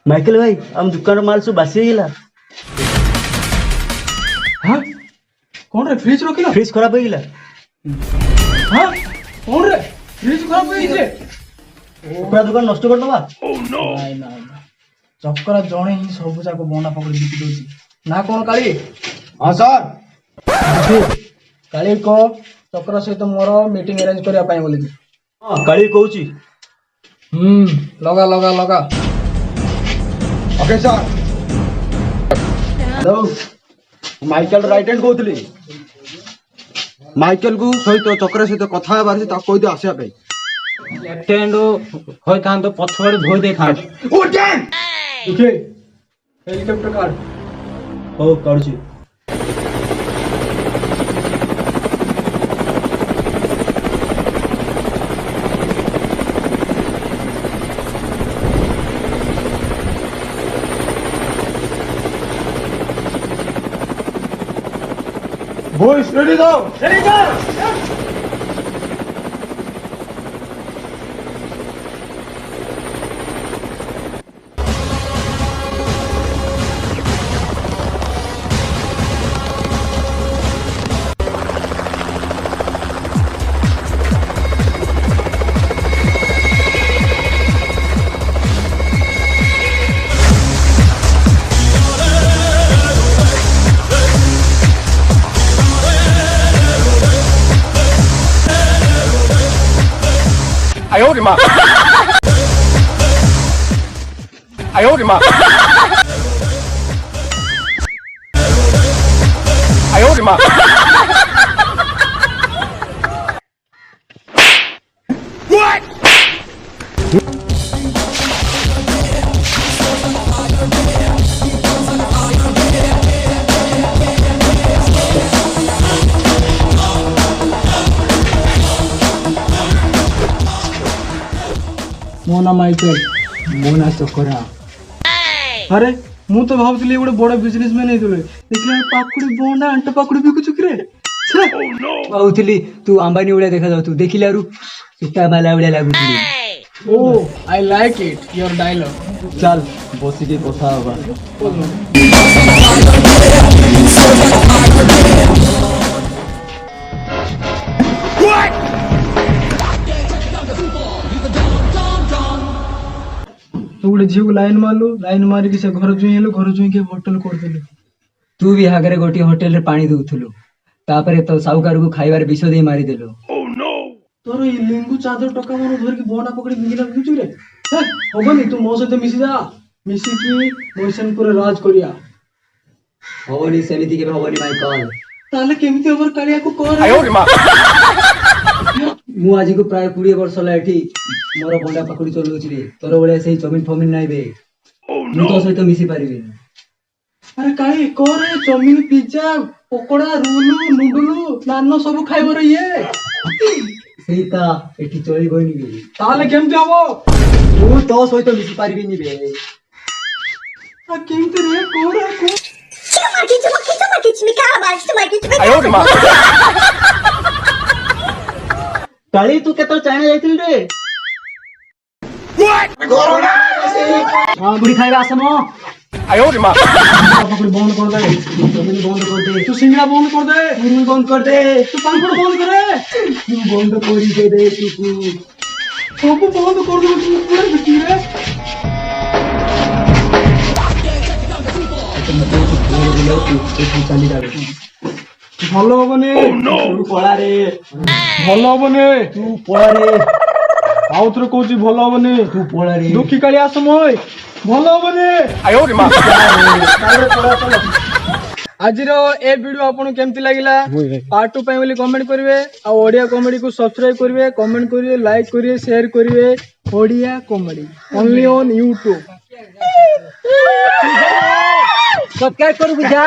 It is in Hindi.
माइकल भाई हम दुकान माल सब बासी गला। हाँ कौन रे फ्रिज रखिला फ्रिज खराब हो गला। हाँ कौन रे फ्रिज खराब हो गई पूरा दुकान नष्ट कर दबा। नाइ नाइ चक्कर जणे ही सब जाक बना पकड़ी बिकी दोची ना कौन काली। हाँ सर काली को चक्र सहित मोर मीटिंग अरेंज करया पाए बोली। हां काली कहूची। लगा लगा लगा। Okay sir. Hello Michael right hand कहतली। माइकल को सहित चक्र सहित कथा हेबार से ताको कहि आसिया पे। लेफ्ट हैंड होय थान तो पछवाड़े धोई दे थान। उठेन देखिए हेलीकॉप्टर कार्ड हो काढूची। बॉयज रेडी दो। Ready go।哎呦我的妈！哎呦我的妈！哎呦我的妈！ Mona Michael Mona Chakra. अरे मु तो भावली गोटे बड़ बिजनेसमैन होइतले देखला पाकुड़ी बोंडा अंट पाकुड़ी बिकु चुकरे। कहूली तू अंबानी उड़िया देखा जाऊ देखिलारू सीता माला उड़िया लागुली। Oh I like it your dialogue. चल बसिके कथा होबा। तू गोटे झील को लाइन मारलु लाइन मारिक से घर जुई हेलु घर जुई के होटल कर देलु। तू भी आगरे गोटी होटल रे पानी दउथलु तापरे तो साहुकार को खाइबार विष दे मारी देलु। तोर ई लिंगु चादर टका मन धर के बोंडा पकड़ी बिगिला बिचु रे। होबनी तू मो सहित मिसी जा मिसी की मोइसनपुर राज करिया। होबनी सेमिति के होबनी माइकल। ताले केमिति ओवर कालिया को कर। 哎呦我的妈！ मु आज को प्राय 20 वर्ष ला एठी मोर बोंडा पकड़ी चलउची रे तोर बळे सेही जमीन फमीन नाही बे। मु तो सहित मिसी पारिबी। अरे काई करे चौमिन पिज्जा पकोड़ा रोलू नूडलू नानो सब खाइबर ये सेहीता एठी चली गइनी बे। ताले केमति हबो। मु तो सहित मिसी पारिबी नी बे। आ केमति रे कोरा को 哎呦我的妈！ काली तू केतो चाइना जाइतिल रे। हां बुढ़ी खाइबा आसमो। 哎呦我的妈！ पकड़ी बंद कर दे जमीन बंद कर दे। तू सिंगड़ा बंद कर दे मुरु बंद कर दे। तू पांपड़ बंद करे तू बंद करी दे दे तू। सब बंद कर दे तू पूरा बिकी रे। ভাল হবনি तू पळा रे। ভাল হবনি तू पळा रे। আউথরে কইছি ভাল হবনি तू पळा रे। দুঃখী কালি আসময় ভাল হবনি। 哎呦我的妈！ आजिर ए वीडियो आपन केमति लागिला पार्ट 2 ପାଇଁ ବୋଲି कमेंट करिवे आ ओडिया कॉमेडी को सब्सक्राइब करिवे कमेंट करिवे लाइक करिवे शेयर करिवे Odia comedy only on YouTube। Subscribe करू जा।